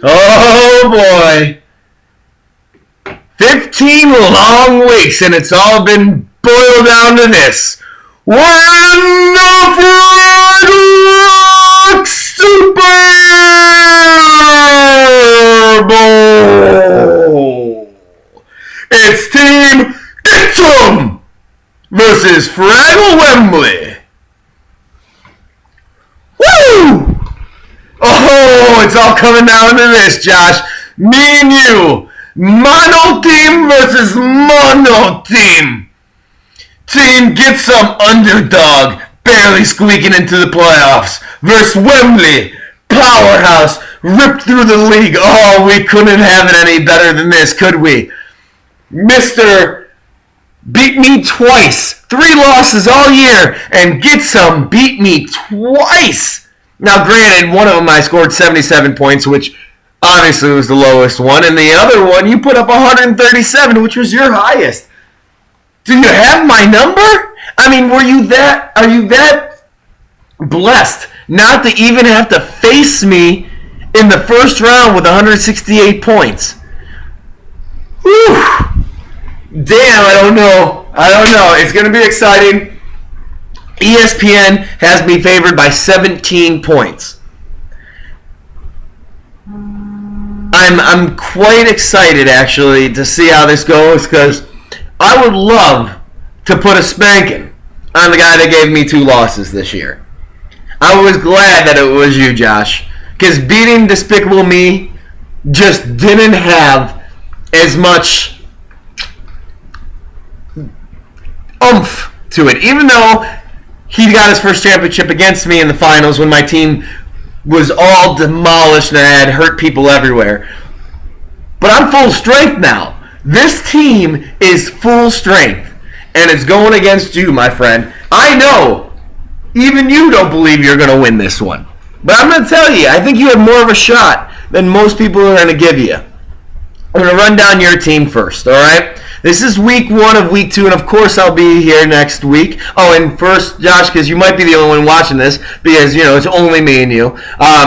Oh, boy. 15 long weeks, and it's all been boiled down to this. We're in the Fraggle Superbowl. It's Team Get versus Fraggle Wembley. Woo! Oh, it's all coming down to this, Josh. Me and you. Mono team versus mono team. Team Get Some underdog, barely squeaking into the playoffs, versus Wembley, powerhouse, ripped through the league. Oh, we couldn't have it any better than this, could we? Mr. Beat me twice, 3 losses all year, and Get Some beat me twice. Now, granted, one of them I scored 77 points, which obviously was the lowest one, and the other one you put up 137, which was your highest. Do you have my number? I mean, are you that blessed not to even have to face me in the first round with 168 points? Whew. Damn, I don't know. It's going to be exciting. ESPN has me favored by 17 points. I'm quite excited, actually, to see how this goes, because I would love to put a spanking on the guy that gave me 2 losses this year. I was glad that it was you, Josh, because beating Despicable Me just didn't have as much oomph to it, even though he got his first championship against me in the finals when my team was all demolished and I had hurt people everywhere. But I'm full strength now. This team is full strength, and it's going against you, my friend. I know even you don't believe you're going to win this one, but I'm going to tell you, I think you have more of a shot than most people are going to give you. I'm going to run down your team first, all right? This is week 1 of week 2, and of course I'll be here next week. Oh, and first, Josh, because you might be the only one watching this, because, you know, it's only me and you.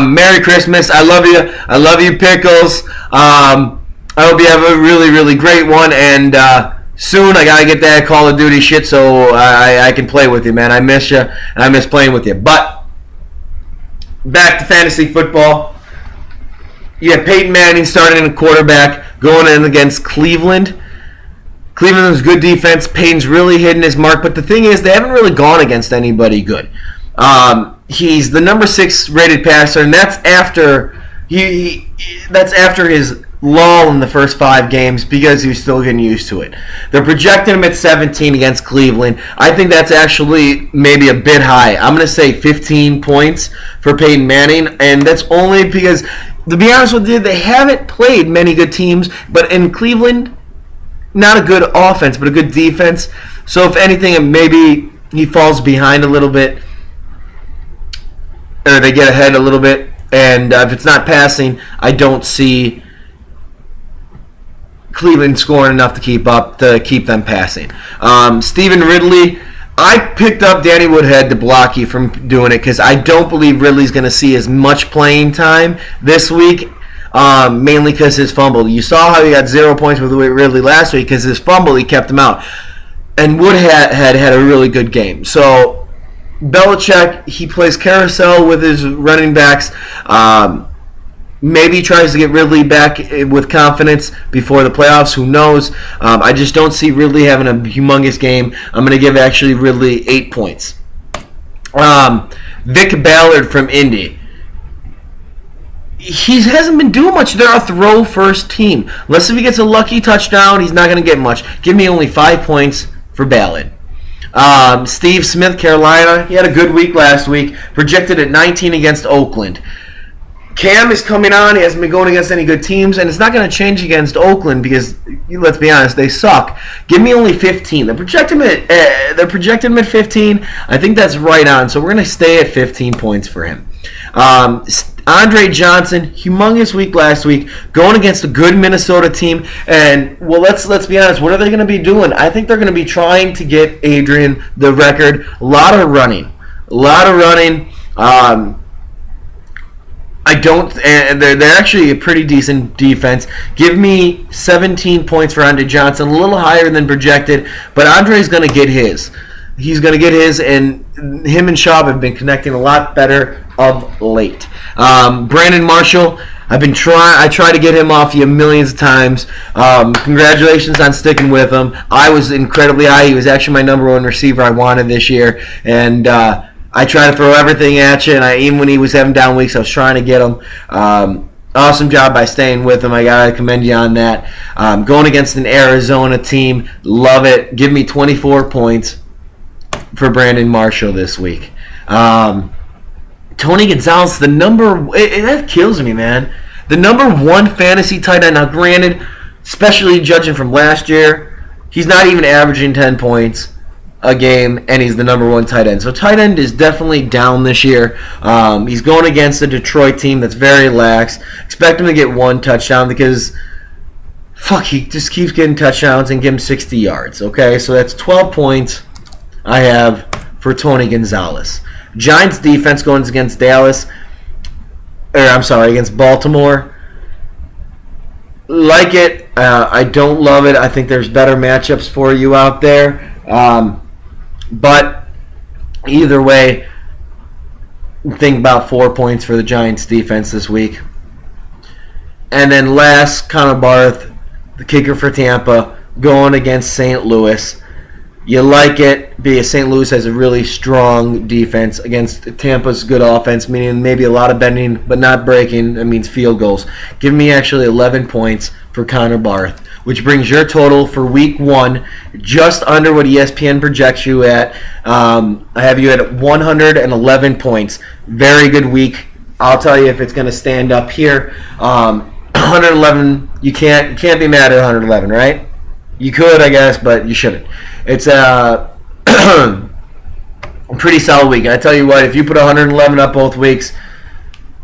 Merry Christmas. I love you. I love you, Pickles. I hope you have a really, really great one, and soon I got to get that Call of Duty shit so I can play with you, man. I miss you, and I miss playing with you. But back to fantasy football. You have Peyton Manning starting in quarterback, going in against Cleveland. Cleveland's good defense. Payton's really hitting his mark, but the thing is, they haven't really gone against anybody good. He's the number 6 rated passer, and that's after that's after his lull in the first 5 games because he's still getting used to it. They're projecting him at 17 against Cleveland. I think that's actually maybe a bit high. I'm going to say 15 points for Peyton Manning, and that's only because, to be honest with you, they haven't played many good teams, but in Cleveland, not a good offense, but a good defense. So if anything, maybe he falls behind a little bit, or they get ahead a little bit. And if it's not passing, I don't see Cleveland scoring enough to keep them passing. Stephen Ridley, I picked up Danny Woodhead to block you from doing it because I don't believe Ridley's going to see as much playing time this week. Mainly because his fumble. You saw how he got 0 points with Ridley last week because his fumble, he kept him out. And Woodhead had a really good game. So Belichick, he plays carousel with his running backs. Maybe tries to get Ridley back with confidence before the playoffs. Who knows? I just don't see Ridley having a humongous game. I'm going to give actually Ridley 8 points. Vic Ballard from Indy. He hasn't been doing much. They're a throw-first team. Unless if he gets a lucky touchdown, he's not going to get much. Give me only 5 points for Ballard. Steve Smith, Carolina. He had a good week last week. Projected at 19 against Oakland. Cam is coming on. He hasn't been going against any good teams, and it's not going to change against Oakland because, let's be honest, they suck. Give me only 15. They're projecting him at 15. I think that's right on, so we're going to stay at 15 points for him. Andre Johnson, humongous week last week, going against a good Minnesota team. And, well, let's be honest, what are they going to be doing? I think they're going to be trying to get Adrian the record. A lot of running. I don't, and they're actually a pretty decent defense. Give me 17 points for Andre Johnson, a little higher than projected, but Andre's going to get his. He's going to get his, and him and Schaub have been connecting a lot better of late. Brandon Marshall, I tried to get him off you millions of times. Congratulations on sticking with him. I was incredibly high. He was actually my number one receiver I wanted this year, and I try to throw everything at you, and even when he was having down weeks, I was trying to get him. Awesome job by staying with him. I got to commend you on that. Going against an Arizona team, love it. Give me 24 points for Brandon Marshall this week. Tony Gonzalez, that kills me, man. The number one fantasy tight end. Now, granted, especially judging from last year, he's not even averaging 10 points a game, and he's the number one tight end. So tight end is definitely down this year. He's going against a Detroit team that's very lax. Expect him to get one touchdown because, he just keeps getting touchdowns and give him 60 yards. Okay, so that's 12 points I have for Tony Gonzalez. Giants defense going against against Baltimore. Like it. I don't love it. I think there's better matchups for you out there. But either way, think about 4 points for the Giants defense this week. And then last, Connor Barth, the kicker for Tampa, going against St. Louis. You like it because St. Louis has a really strong defense against Tampa's good offense, meaning maybe a lot of bending but not breaking. That means field goals. Give me actually 11 points for Connor Barth, which brings your total for week 1 just under what ESPN projects you at. I have you at 111 points. Very good week. I'll tell you if it's going to stand up here. 111, you can't be mad at 111, right? You could, I guess, but you shouldn't. It's a pretty solid week. I tell you what, if you put 111 up both weeks,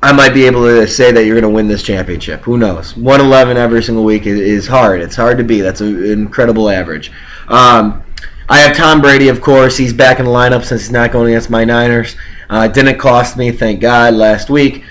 I might be able to say that you're going to win this championship. Who knows? 111 every single week is hard. It's hard to beat. That's an incredible average. I have Tom Brady, of course. He's back in the lineup since he's not going against my Niners. Didn't cost me, thank God, last week.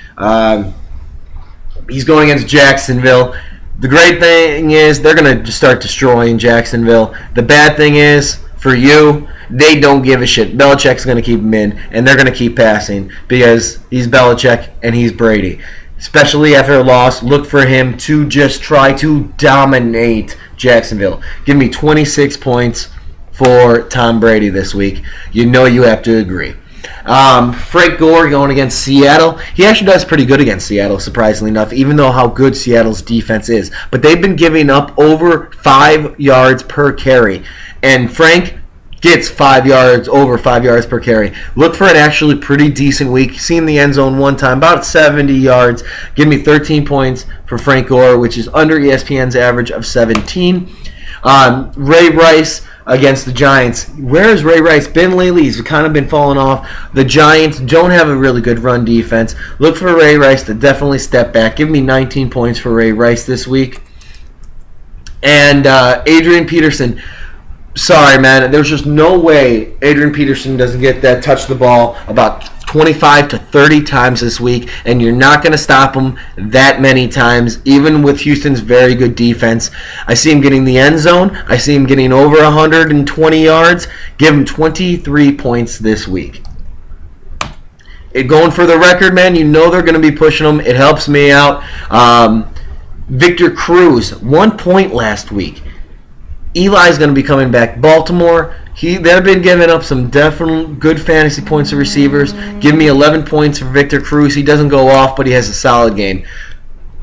He's going against Jacksonville. The great thing is they're going to start destroying Jacksonville. The bad thing is, for you, they don't give a shit. Belichick's going to keep him in, and they're going to keep passing because he's Belichick and he's Brady. Especially after a loss, look for him to just try to dominate Jacksonville. Give me 26 points for Tom Brady this week. You know you have to agree. Frank Gore going against Seattle. He actually does pretty good against Seattle, surprisingly enough, even though how good Seattle's defense is. But they've been giving up over 5 yards per carry. And Frank gets over 5 yards per carry. Look for an actually pretty decent week. Seen the end zone one time, about 70 yards. Give me 13 points for Frank Gore, which is under ESPN's average of 17. Ray Rice against the Giants. Where has Ray Rice been lately? He's kind of been falling off. The Giants don't have a really good run defense. Look for Ray Rice to definitely step back. Give me 19 points for Ray Rice this week. And Adrian Peterson. Sorry, man. There's just no way Adrian Peterson doesn't get that touch the ball about 25 to 30 times this week, and you're not going to stop him that many times, even with Houston's very good defense. I see him getting the end zone. I see him getting over 120 yards. Give him 23 points this week. Going for the record, man, you know they're going to be pushing him. It helps me out. Victor Cruz, 1 point last week. Eli's going to be coming back. Baltimore, they've been giving up some definitely good fantasy points to receivers. Give me 11 points for Victor Cruz. He doesn't go off, but he has a solid game.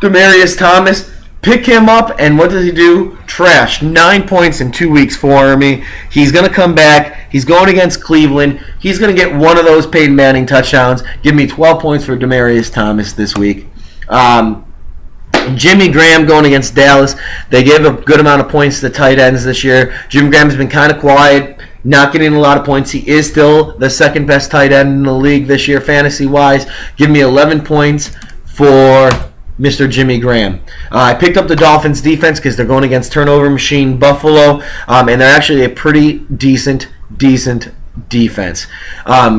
Demaryius Thomas, pick him up, and what does he do? Trash. 9 points in 2 weeks for me. He's going to come back. He's going against Cleveland. He's going to get one of those Peyton Manning touchdowns. Give me 12 points for Demaryius Thomas this week. Jimmy Graham going against Dallas. They gave a good amount of points to tight ends this year. Jimmy Graham's been kind of quiet, not getting a lot of points. He is still the second best tight end in the league this year, fantasy-wise. Give me 11 points for Mr. Jimmy Graham. I picked up the Dolphins' defense because they're going against turnover machine Buffalo, and they're actually a pretty decent defense.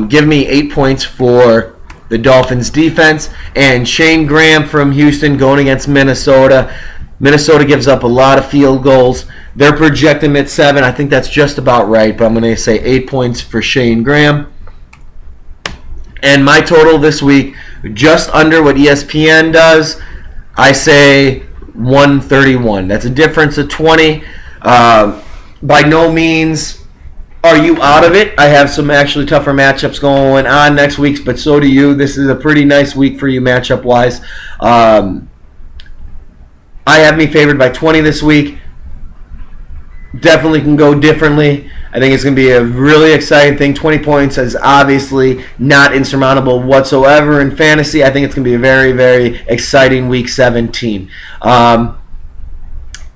Give me 8 points for the Dolphins defense, and Shane Graham from Houston going against Minnesota. Minnesota gives up a lot of field goals. They're projecting at 7. I think that's just about right, but I'm going to say 8 points for Shane Graham. And my total this week, just under what ESPN does, I say 131. That's a difference of 20. By no means are you out of it. I have some actually tougher matchups going on next week, but so do you. This is a pretty nice week for you matchup-wise. I have me favored by 20 this week. Definitely can go differently. I think it's going to be a really exciting thing. 20 points is obviously not insurmountable whatsoever in fantasy. I think it's going to be a very, very exciting Week 17. I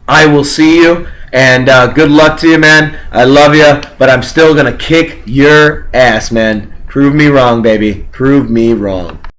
will see you, and good luck to you, man. I love you, but I'm still going to kick your ass, man. Prove me wrong, baby. Prove me wrong.